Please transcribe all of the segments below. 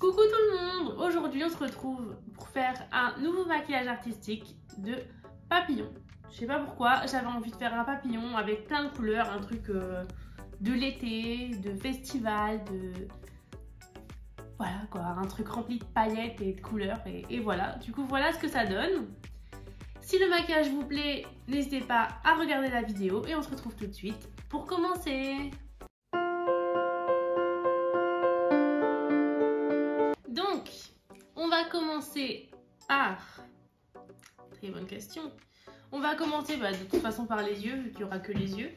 Coucou tout le monde! Aujourd'hui on se retrouve pour faire un nouveau maquillage artistique de papillon. Je sais pas pourquoi, j'avais envie de faire un papillon avec plein de couleurs, un truc de l'été, de festival, voilà quoi, un truc rempli de paillettes et de couleurs et voilà. Du coup voilà ce que ça donne. Si le maquillage vous plaît, n'hésitez pas à regarder la vidéo et on se retrouve tout de suite pour commencer. Donc, on va commencer par... Très bonne question. On va commencer de toute façon par les yeux, vu qu'il n'y aura que les yeux.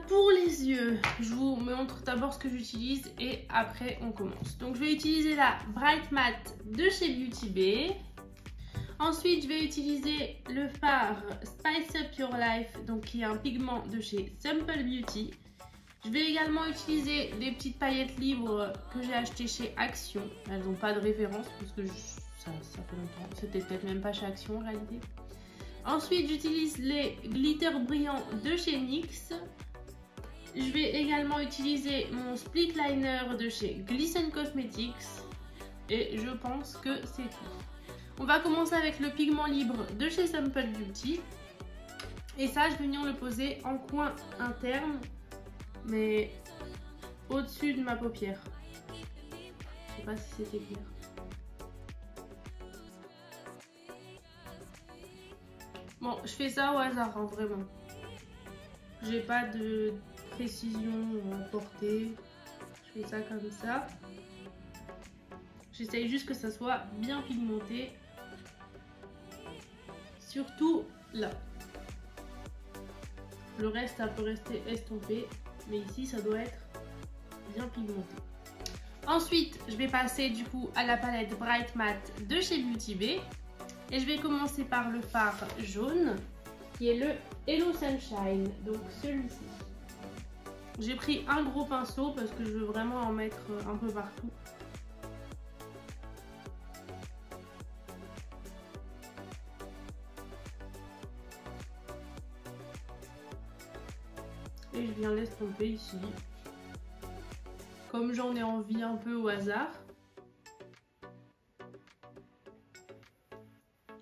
Pour les yeux, je vous montre d'abord ce que j'utilise et après on commence. Donc je vais utiliser la Bright Matte de chez Beauty Bay. Ensuite, je vais utiliser le fard Spice Up Your Life, donc qui est un pigment de chez Simple Beauty. Je vais également utiliser des petites paillettes libres que j'ai achetées chez Action. Elles n'ont pas de référence parce que ça fait longtemps. C'était peut-être même pas chez Action en réalité. Ensuite, j'utilise les glitters brillants de chez NYX. Je vais également utiliser mon split liner de chez Glisten Cosmetics. Et je pense que c'est tout. On va commencer avec le pigment libre de chez Simple Beauty. Et ça, je vais venir le poser en coin interne, mais au-dessus de ma paupière. Je sais pas si c'était clair. Bon, je fais ça au hasard, hein, vraiment. J'ai pas de précision portée. Je fais ça comme ça. J'essaye juste que ça soit bien pigmenté. Surtout là. Le reste, ça peut rester estompé. Mais ici, ça doit être bien pigmenté. Ensuite, je vais passer du coup à la palette Bright Matte de chez Beauty Bay. Et je vais commencer par le fard jaune, qui est le Hello Sunshine, donc celui-ci. J'ai pris un gros pinceau parce que je veux vraiment en mettre un peu partout. Et je viens l'estomper ici, comme j'en ai envie un peu au hasard.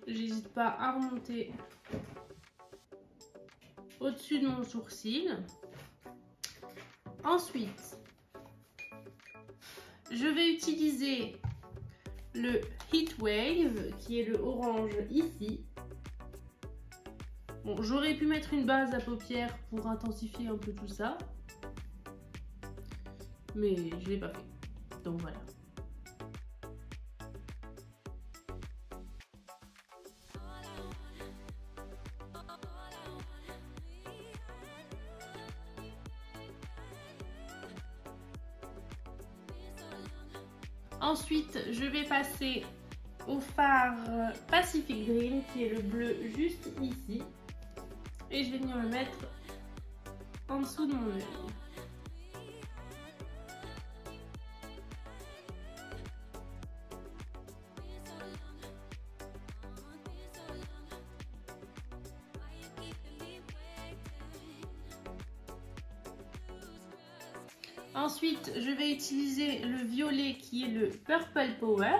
J'hésite pas à remonter au-dessus de mon sourcil. Ensuite, je vais utiliser le Heat Wave, qui est le orange ici. Bon, j'aurais pu mettre une base à paupières pour intensifier un peu tout ça, mais je l'ai pas fait, donc voilà. Ensuite, je vais passer au fard Pacific Dream, qui est le bleu juste ici. Et je vais venir le mettre en dessous de mon œil. Ensuite, je vais utiliser le violet qui est le Purple Power.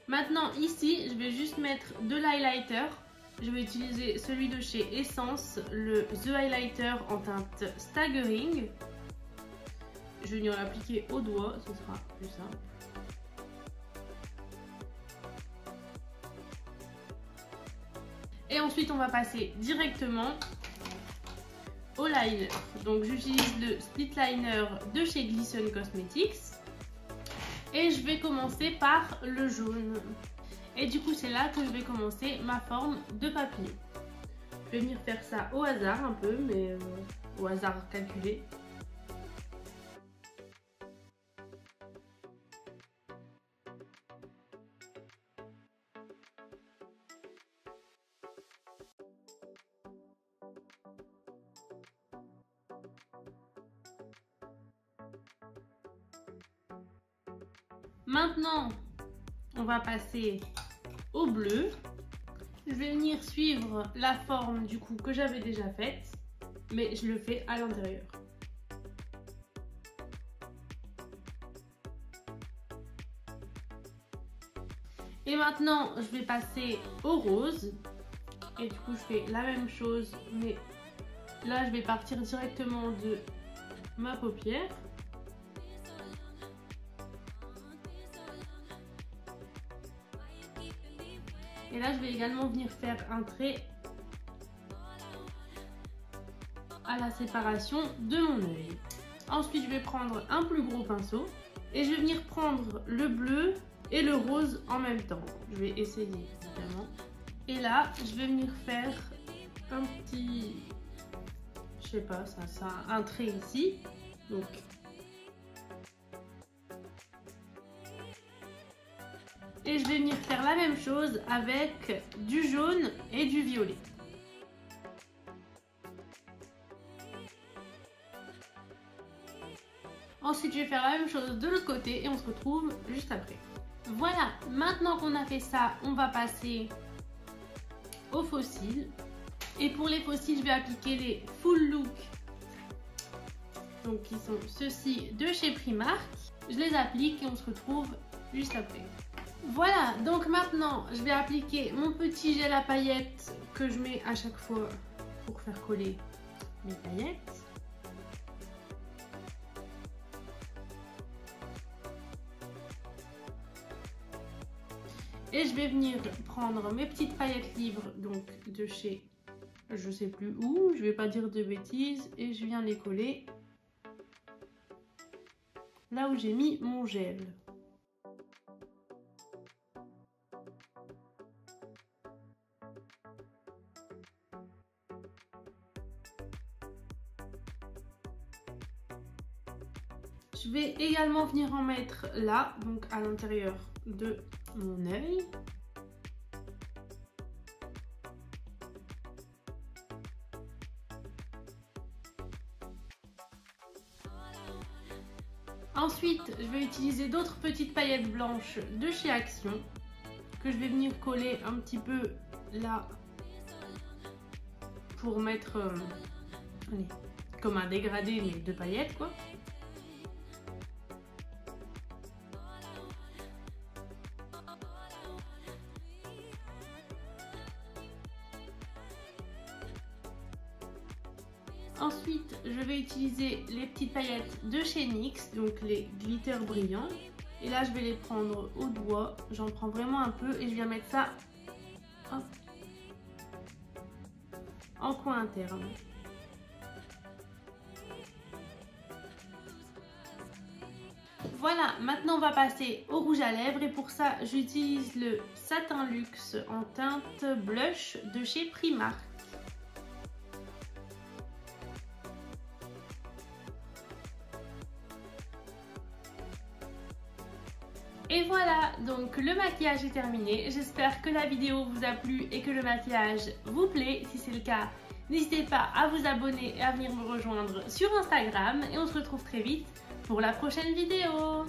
Maintenant ici, je vais juste mettre de l'highlighter. Je vais utiliser celui de chez Essence, le The Highlighter en teinte Staggering. Je vais venir l'appliquer au doigt, ce sera plus simple. Et ensuite, on va passer directement au liner. Donc, j'utilise le split liner de chez Glisten Cosmetics. Et je vais commencer par le jaune. Et du coup, c'est là que je vais commencer ma forme de papillon. Je vais venir faire ça au hasard un peu, mais au hasard calculé. Maintenant, on va passer au bleu. Je vais venir suivre la forme du coup que j'avais déjà faite, mais je le fais à l'intérieur. Et maintenant, je vais passer au rose. Et du coup, je fais la même chose, mais là, je vais partir directement de ma paupière. Et là, je vais également venir faire un trait à la séparation de mon œil. Ensuite, je vais prendre un plus gros pinceau et je vais venir prendre le bleu et le rose en même temps. Je vais essayer évidemment. Et là, je vais venir faire un petit, je sais pas, ça un trait ici. Donc, et je vais venir faire la même chose avec du jaune et du violet. Ensuite, je vais faire la même chose de l'autre côté et on se retrouve juste après. Voilà, maintenant qu'on a fait ça, on va passer aux faux cils. Et pour les faux cils, je vais appliquer les Full Look. Donc, qui sont ceux-ci de chez Primark. Je les applique et on se retrouve juste après. Voilà, donc maintenant, je vais appliquer mon petit gel à paillettes que je mets à chaque fois pour faire coller mes paillettes. Et je vais venir prendre mes petites paillettes libres, donc de chez je sais plus où, je vais pas dire de bêtises, et je viens les coller là où j'ai mis mon gel. Je vais également venir en mettre là, donc à l'intérieur de mon œil. Ensuite, je vais utiliser d'autres petites paillettes blanches de chez Action que je vais venir coller un petit peu là pour mettre allez, comme un dégradé mais de paillettes quoi. Ensuite, je vais utiliser les petites paillettes de chez NYX, donc les glitters brillants. Et là, je vais les prendre au doigt. J'en prends vraiment un peu et je viens mettre ça hop, en coin interne. Voilà, maintenant on va passer au rouge à lèvres et pour ça, j'utilise le Satin Luxe en teinte blush de chez Primark. Et voilà, donc le maquillage est terminé. J'espère que la vidéo vous a plu et que le maquillage vous plaît. Si c'est le cas, n'hésitez pas à vous abonner et à venir me rejoindre sur Instagram. Et on se retrouve très vite pour la prochaine vidéo.